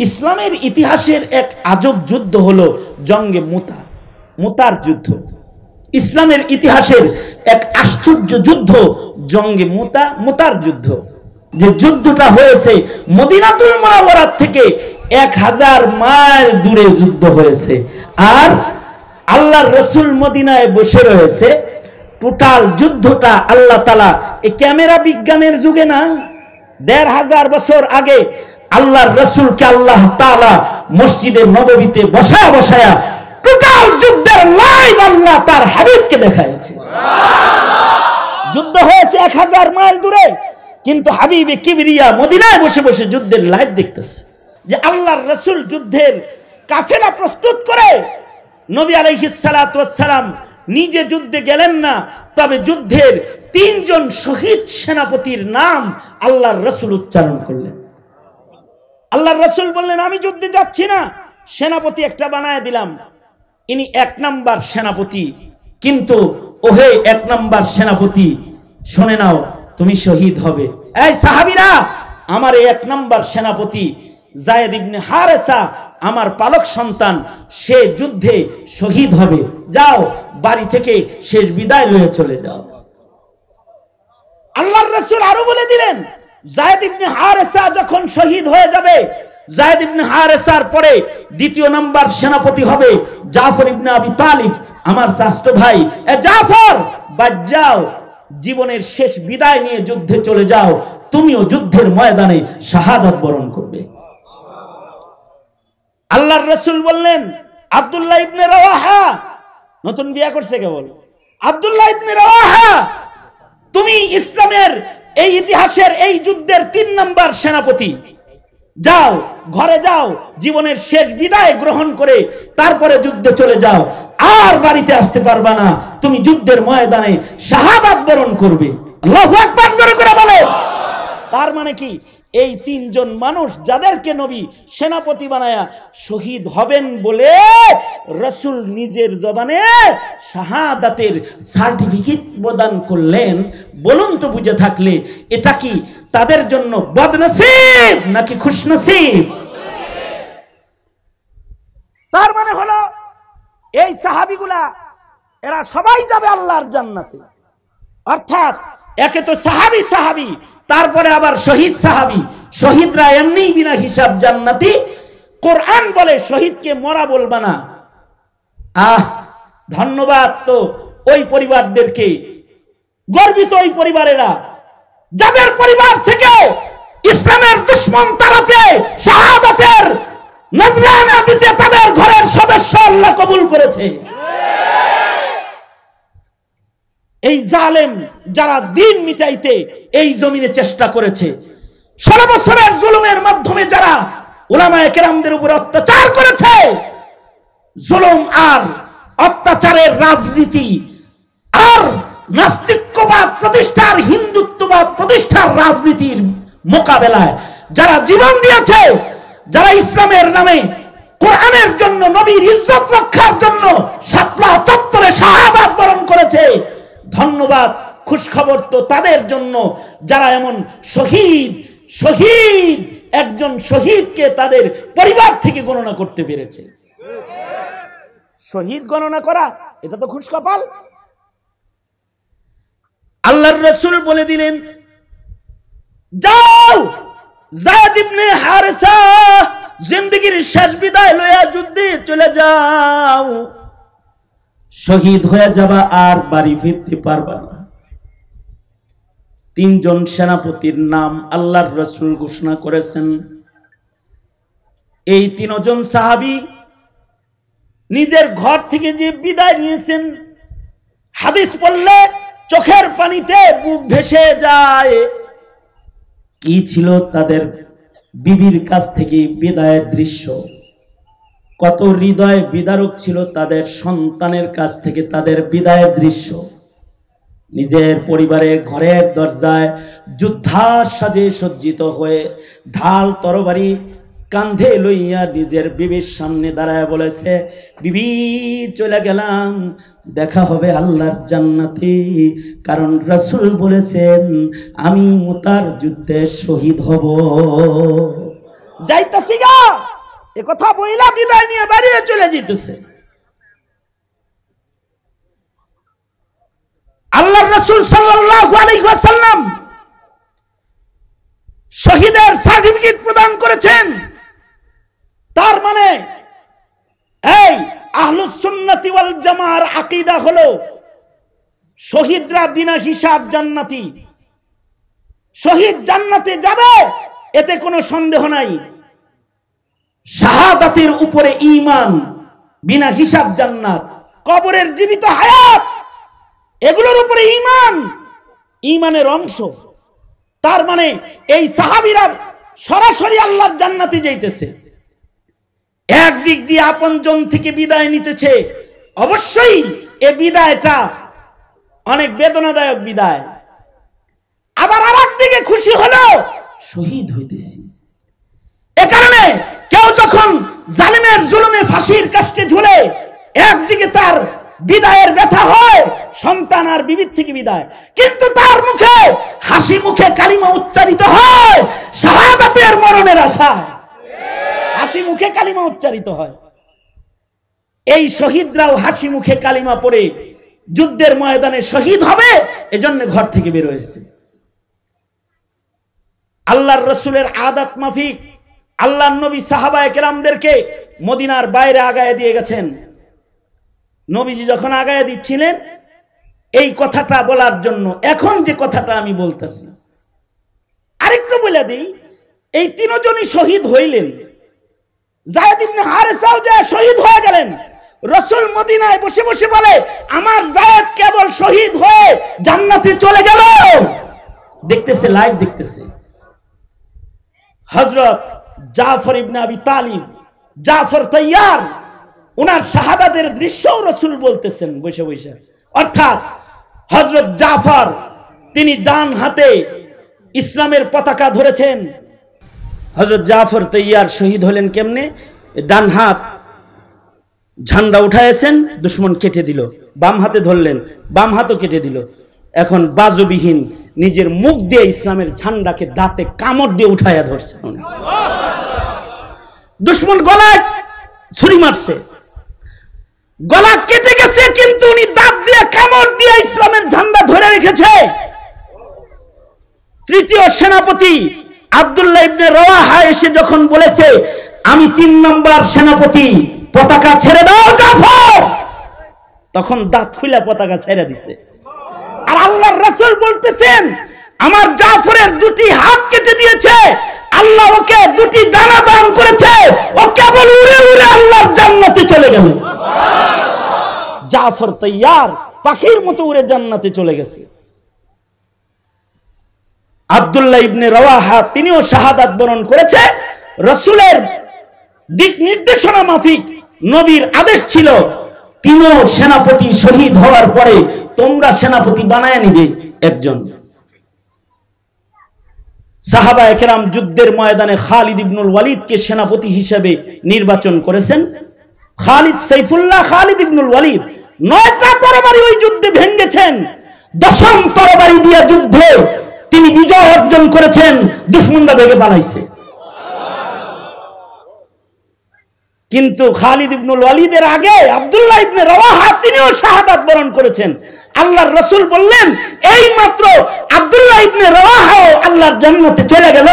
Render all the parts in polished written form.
ইসলামের ইতিহাসের এক আজব যুদ্ধ হলো জঙ্গে মুতার যুদ্ধ। ইসলামের ইতিহাসের এক আশ্চর্য যুদ্ধ জঙ্গে মুতার যুদ্ধ, যে যুদ্ধটা হয়েছে মদিনাতুল মুনাওয়ারা থেকে 1000 মাইল দূরে যুদ্ধ হয়েছে। আর আল্লাহর রাসূল মদিনায় বসে রয়েছে। টোটাল যুদ্ধটা আল্লাহ তাআলা এই ক্যামেরা বিজ্ঞানের যুগে না, 1500 বছর আগে আল্লাহর রাসূলকে আল্লাহ তাআলা মসজিদে নববীতে বসায়া টোটাল যুদ্ধের লাইভ আল্লাহ তার হাবিবকে দেখাইছে। যুদ্ধ হয়েছে 1000 মাইল দূরে, কিন্তু হাবিবে কিবরিয়া মদিনায় বসে বসে যুদ্ধের লাইভ দেখতেছে। যে আল্লাহর রাসূল যুদ্ধের কাফেলা প্রস্তুত করে নবী আলাইহিস সালাতু ওয়াস সালাম নিজে যুদ্ধে গেলেন না, তবে যুদ্ধের 3 জন শহীদ সেনাপতির নাম আল্লাহর রাসূল উচ্চারণ করলেন। আল্লাহর রাসূল বললেন, আমি যুদ্ধে যাচ্ছি না, সেনাপতি একটা বানায় দিলাম, ইনি 1 নাম্বার সেনাপতি। কিন্তু ওহে 1 নাম্বার সেনাপতি, শুনে নাও, তুমি শহীদ হবে। এই সাহাবীরা, আমার এই 1 নাম্বার সেনাপতি যায়েদ ইবনে হারেসা আমার পালক সন্তান, সে যুদ্ধে শহীদ হবে, যাও বাড়ি থেকে শেষ বিদায় লয়ে চলে যাও। আল্লাহর রাসূল আরো বলে দিলেন, যায়েদ ইবনে হারেসা যখন শহীদ হয়ে যাবে, যায়েদ ইবনে হারেসার পরে 2 নাম্বার সেনাপতি হবে জাফর ইবনে আবি তালিব, আমার চাচতো ভাই। জাফর, বাদ যাও, জীবনের শেষ বিদায় নিয়ে যুদ্ধে চলে যাও, তুমিও যুদ্ধের ময়দানে শাহাদাত বরণ করবে। আল্লাহর রাসূল বললেন, আব্দুল্লাহ ইবনে রাওয়াহা, নতুন বিয়া করছে কেবল, আব্দুল্লাহ ইবনে রাওয়াহা, তুমি ইসলামের এই ইতিহাসের এই যুদ্ধের 3 নাম্বার সেনাপতি, যাও ঘরে যাও, জীবনের শেষ বিদায় গ্রহণ করে তারপরে যুদ্ধে চলে যাও, আর বাড়িতে আসতে পারবা না, তুমি যুদ্ধের ময়দানে শাহাদাত বরণ করবে। আল্লাহু আকবার জোরে করে বলে। তার মানে কি, এই 3 জন মানুষ যাদেরকে নবী সেনাপতি বানায়া শহীদ হবেন বলে রাসূল নিজের জবানে শাহাদাতের সার্টিফিকেট প্রদান করলেন। বলুন তো বুঝে থাকলে, এটা কি তাদের জন্য বদনসিব নাকি খুশনসিব? তার মানে হলো এই সাহাবীগুলা এরা সবাই যাবে আল্লাহর জান্নাতে। অর্থাৎ একে তো সাহাবী, তারপরে আবার শহীদ সাহাবী। শহীদরা এমনি বিনা হিসাব জান্নাতি। কোরআন বলে শহীদকে মরা বলবা না। ধন্যবাদ তো ওই পরিবারদেরকে, গর্বিত ওই পরিবারেরা যাদের পরিবার থেকে ইসলামের দুশমন তাড়াতে শাহাদাতের নজরানা দিতে তাদের ঘরের সদস্য আল্লাহ কবুল করেছে। এই জালেম যারা দিন মিটাইতে এই জমিনে চেষ্টা করেছে, 16 বছরের জুলুমের মাধ্যমে যারা উলামায়ে কেরামদের উপর অত্যাচার করেছে, জুলুম আর অত্যাচারের রাজনীতি আর নাস্তিক্যবাদ প্রতিষ্ঠার, হিন্দুত্ববাদ প্রতিষ্ঠার রাজনীতির মোকাবেলায় যারা জীবন দিয়েছে, যারা ইসলামের নামে কোরআনের জন্য, নবীর ইজ্জত রক্ষার জন্য শাপলা চত্বরে শাহাদাত বরণ করেছে, ধন্যবাদ, খুশখবর তো তাদের জন্য যারা এমন শহীদ একজন শহীদকে তাদের পরিবার থেকে গণনা করতে পেরেছে। শহীদ গণনা করা, এটা তো খুশকপাল। আল্লাহর রাসূল বলে দিলেন, যাও যায়েদ ইবনে হারেসা জিন্দেগীর শেষ বিদায় লইয়া যুদ্ধে চলে যাও, শহীদ হয়ে যাবা, আর বাড়ি ফিরতে পারবা না। 3 জন সেনাপতির নাম আল্লাহর রাসূল ঘোষণা করেছেন। এই 3 জন সাহাবী নিজের ঘর থেকে যে বিদায় নিয়েছেন, হাদিস পড়লে চোখের পানিতে বুক ভেসে যায়। কি ছিল তাদের বিবির কাছ থেকে বিদায়ের দৃশ্য, কত হৃদয় বিদারক ছিল তাদের সন্তানের কাছ থেকে তাদের বিদায়ের দৃশ্য। নিজের পরিবারের ঘরের দরজায় যুদ্ধার সাজে সজ্জিত হয়ে ঢাল তরবারি কাঁধে লইয়া নিজের বিবির সামনে দাঁড়ায় বলেছে, বিবি চলে গেলাম, দেখা হবে আল্লাহর জান্নাতে, কারণ রাসূল বলেছেন আমি মুতার যুদ্ধে শহীদ হব। যাইতাছি গা। এ কথা বইলা বিদায় নিয়ে বেরিয়ে চলে যেতেছে। আল্লাহর রাসূল সাল্লাল্লাহু আলাইহি ওয়াসাল্লাম শহীদের সার্টিফিকেট প্রদান করেছেন। তার মানে এই আহলুস সুন্নাতি ওয়াল জামাআর আকীদা হলো শহীদরা বিনা হিসাব জান্নাতি। শহীদ জান্নাতে যাবে, এতে কোনো সন্দেহ নাই। শাহাদাতের উপরে ঈমান, বিনা হিসাব জান্নাত। কবরের জীবিত হায়াত, এগুলোর উপরে ঈমান, ঈমানের অংশ। তার মানে এই সাহাবীরা সরাসরি আল্লাহর জান্নাতে যাইতেছে। একদিক দিয়ে আপনজন থেকে বিদায় নিতেছে, অবশ্যই এই বিদায়টা অনেক বেদনাদায়ক বিদায়। আবার আরেক দিকে খুশি হলো শহীদ হইতেছি। এ কারণে কেউ যখন জালিমের জুলুমে ফাঁসির কাস্টে ঝুলে, একদিকে তার বিদায়ের ব্যথা হয়, সন্তান আর বিবি থেকে বিদায়, কিন্তু তার মুখে হাসি মুখে কালিমা উচ্চারিত হয় শাহাদাতের মরণের আশায়। হাসি মুখে কালিমা উচ্চারিত হয়। এই শহীদরাও হাসি মুখে কালিমা পড়ে যুদ্ধের ময়দানে শহীদ হবে, এজন্য ঘর থেকে বের হয়েছে। আল্লাহর রাসূলের আদত মাফিক আল্লাহর নবী সাহাবায়ে কেরামদেরকে মদিনার বাইরে আগায় দিয়ে গেছেন। নবীজি যখন আগায় দিচ্ছিলেন এই কথাটা বলার জন্য, এখন যে কথাটা আমি বলতেছি আরেকটু বলে দিই। এই তিনজনই শহীদ হইলেন। যায়েদ ইবনে হারেসাও যে শহীদ হয়ে গেলেন। রাসূল মদিনায় বসে বসে বলে, আমার যায়েদ কেবল শহীদ হয়ে জান্নাতে চলে গেল। দেখতেছে, লাইভ দেখতেছে। হযরত জাফর ইবনে আবি তালিব, জাফর তৈয়ার, ওনার শাহাদাতের দৃশ্যও রাসূল বলতেছেন বসে বসে। অর্থাৎ হযরত জাফর তিনি ডান হাতে ইসলামের পতাকা ধরেছেন। হযরত জাফর তৈয়ার শহীদ হলেন কেমনে? ডান হাত ঝান্ডা উঠাইছেন, দুশমন কেটে দিল। বাম হাতে ধরলেন, বাম হাতও কেটে দিল। এখন বাজুবিহীন নিজের মুখ দিয়ে ইসলামের ঝান্ডাকে দাঁতে কামড় দিয়ে উঠাইয়া ধরছে। দুশমন গলায় ছুরি মারছে, গলা কেটে গেছে, কিন্তু উনি দাঁত দিয়ে কামড় দিয়ে ইসলামের ঝান্ডা ধরে রেখেছে। তৃতীয় সেনাপতি আব্দুল্লাহ ইবনে রওয়াহা এসে যখন বলেছে, আমি 3 নম্বর সেনাপতি, পতাকা ছেড়ে দাও জাফর, তখন দাঁত খুলে পতাকা ছেড়ে দিছে। আর আল্লাহর রাসূল বলতেছেন, আমার জাফরের 2টি হাত কেটে দিয়েছে, আল্লাহ ওকে 2টি ডানা দান করেছে, ও কেবল উড়ে উড়ে আল্লাহর জান্নাতে চলে গেল। জাফর তৈয়ার পাখির মতো উড়ে জান্নাতে চলে গেছে। আব্দুল্লাহ ইবনে রওয়াহা তিনিও শাহাদাত বরণ করেছে। রাসূলের দিক নির্দেশনা মাফিক নবীর আদেশ ছিল, 3 সেনাপতি শহীদ হওয়ার পরে তোমরা সেনাপতি বানায় নিবে একজন। সাহাবায়ে কেরাম যুদ্ধের ময়দানে খালিদ ইবনুল ওয়ালিদকে সেনাপতি হিসেবে নির্বাচন করেছেন। খালিদ সাইফুল্লাহ খালিদ ইবনুল ওয়ালিদ 9টা তরবারি ওই যুদ্ধে ভেঙেছেন। 10ম তরবারি দিয়ে যুদ্ধে তিনি বিজয় অর্জন করেছেন, দুশমনরা ভেগে পালাইছে। কিন্তু খালিদ ইবনুল ওয়ালিদের আগে আব্দুল্লাহ ইবনে রওয়াহা তিনিও শাহাদাত বরণ করেছেন। আল্লাহর রাসূল বললেন, এই মাত্র আব্দুল্লাহ ইবনে রওয়াহা আল্লাহর জান্নাতে চলে গেল।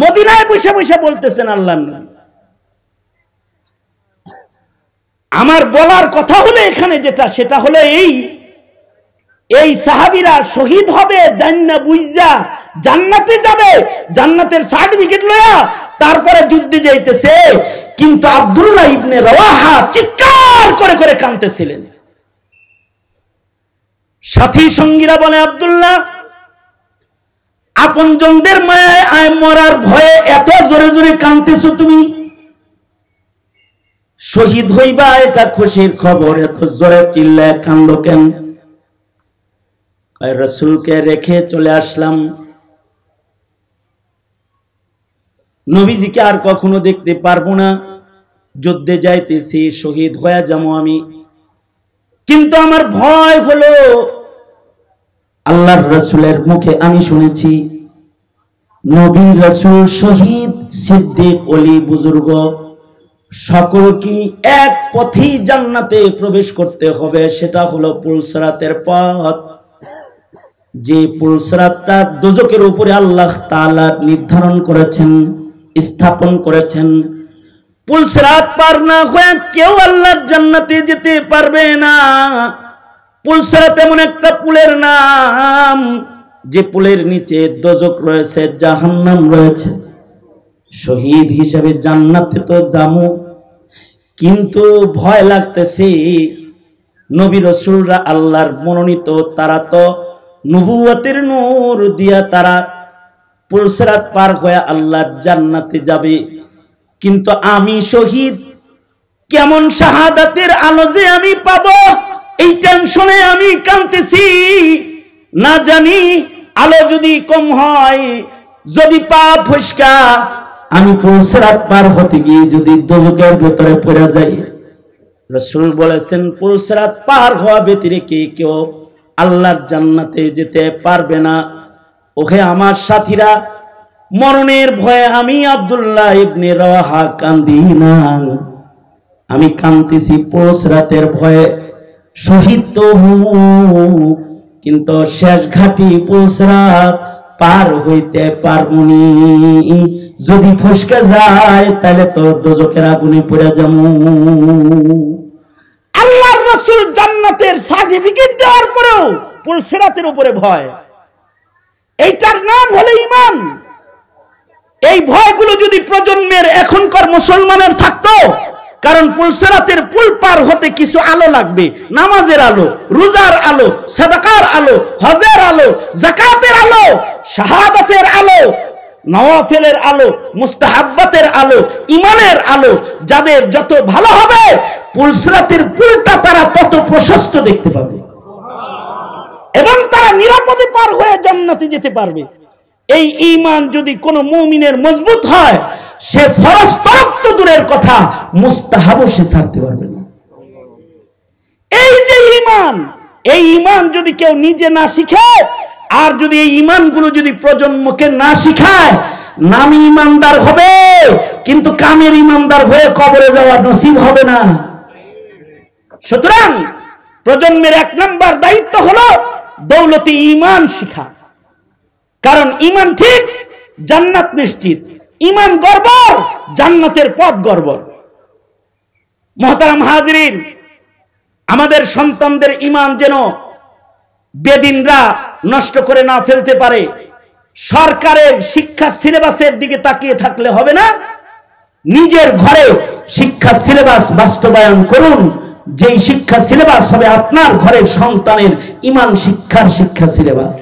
মদিনায় বসে বসে বলতেছেন আল্লাহর নাম। আমার বলার কথা হলো এখানে যেটা, সেটা হলো এই সাহাবীরা শহীদ হবে জান্নাত বুইজা জান্নাতে যাবে, জান্নাতের সার্টিফিকেট লয়া তারপরে যুদ্ধে যাইতেছে। কিন্তু আব্দুল্লাহ ইবনে রওয়াহা চিৎকার করে করে কাঁদতেছিলেন। সাথী সঙ্গীরা বলে, আব্দুল্লাহ, আপনজনদের মায়ায় মরার ভয়ে এত জোরে জোরে কাঁদতেছো তুমি? শহীদ হইবা এটা খুশির খবর, এত জোরে চিল্লায় কান্দো কেন? রাসূলকে রেখে চলে আসলাম, নবীজিকে আর কখনো দেখতে পারবো না, যুদ্ধে যাইতেছি, শহীদ হয়ে যাবো আমি। কিন্তু আমার ভয় হলো, আল্লাহর রাসূলের মুখে আমি শুনেছি নবী রাসূল শহীদ সিদ্দিক ওলি বুজুর্গ সকলকে এক পথেই জান্নাতে প্রবেশ করতে হবে, সেটা হলো পুলসিরাতের পথ। যে পুলসিরাতটা দোজখের উপরে আল্লাহ তাআলা নির্ধারণ করেছেন, স্থাপন করেছেন। পুলসিরাত পার না হয়ে কেউ আল্লাহর জান্নাতে যেতে পারবে না। পুলসিরাত এমন একটা পুলের নাম যে পুলের নিচে দোজখ রয়েছে, জাহান্নাম রয়েছে। শহীদ হিসেবে জান্নাতে তো যাবো, কিন্তু ভয় লাগতেছে। নবী রাসূলরা আল্লাহর মনোনীত, তারা তো নবুয়তের নূর দিয়া তারা পুলসিরাত পার হয়ে আল্লাহর জান্নাতে যাবে, কিন্তু আমি শহীদ, কেমন শাহাদাতের আলো যে আমি পাবো, এই টেনশনে আমি কাঁদতেছি। না জানি আলো যদি কম হয়, যদি পা ফসকা আমি পুলসিরাত পার হতে গিয়ে যদি দোজখের ভেতরে পড়ে যাই। রাসূল বলেছেন পুলসিরাত পার হওয়া ব্যতিরেকে কেউ আল্লাহর জান্নাতে যেতে পারবে না। ওহে আমার সাথীরা, মরণের ভয়ে আমি আব্দুল্লাহ ইবনে রাওয়াহা কান্দি না, আমি কাঁদতেছি পুলসিরাতের ভয়ে। শহীদ তো কিন্তু শেষ ঘাটি পুলসিরাত পার হইতে পারবনি। যদি ফসকে যায় তাহলে তো দোজখের আগুনে পড়ে যাবো। আল্লাহর রাসূল জান্নাতের সার্টিফিকেট দেওয়ার পরেও পুলসিরাতের উপরে ভয়, এইটার নাম হলো ঈমান। এই ভয়গুলো যদি প্রজন্মের এখনকার মুসলমানের থাকতো, কারণ পুলসিরাতের পুল পার হতে কিছু আলো লাগবে, নামাজের আলো, রোজার আলো, সাদাকার আলো, হজের আলো, যাকাতের আলো, শাহাদাতের আলো, নওয়াফিলের আলো, মুস্তাহাব্বাতের আলো, ঈমানের আলো। যাদের যত ভালো হবে পুলসিরাতের পুলটা তারা তত প্রশস্ত দেখতে পাবে এবং তারা নিরাপদে পার হয়ে জান্নাতে যেতে পারবে। এই ঈমান যদি কোনো মুমিনের মজবুত হয়, সে ফরজ তরক তো দূরের কথা, মুস্তাহাবও সে ছাড়তে পারবে না। এই যে ঈমান, এই ঈমান যদি কেউ নিজে না শিখে, আর যদি এই ঈমানগুলো যদি প্রজন্মকে না শিখায়, নামী ঈমানদার হবে কিন্তু কামের ঈমানদার হয়ে কবরে যাওয়ার নসিব হবে না। সুতরাং প্রজন্মের 1 নম্বর দায়িত্ব হলো দৌলতে ঈমান শিখা। কারণ ঈমান ঠিক, জান্নাত নিশ্চিত। ঈমান গর্বর, জান্নাতের পথ গর্বর। মুহতারাম হাজিরিন, আমাদের সন্তানদের ঈমান যেন বেদিনরা নষ্ট করে না ফেলতে পারে। সরকারের শিক্ষা সিলেবাসের দিকে তাকিয়ে থাকলে হবে না, নিজের ঘরে শিক্ষা সিলেবাস বাস্তবায়ন করুন। যেই শিক্ষা সিলেবাস হবে আপনার ঘরের সন্তানের ঈমান শিক্ষার শিক্ষা সিলেবাস।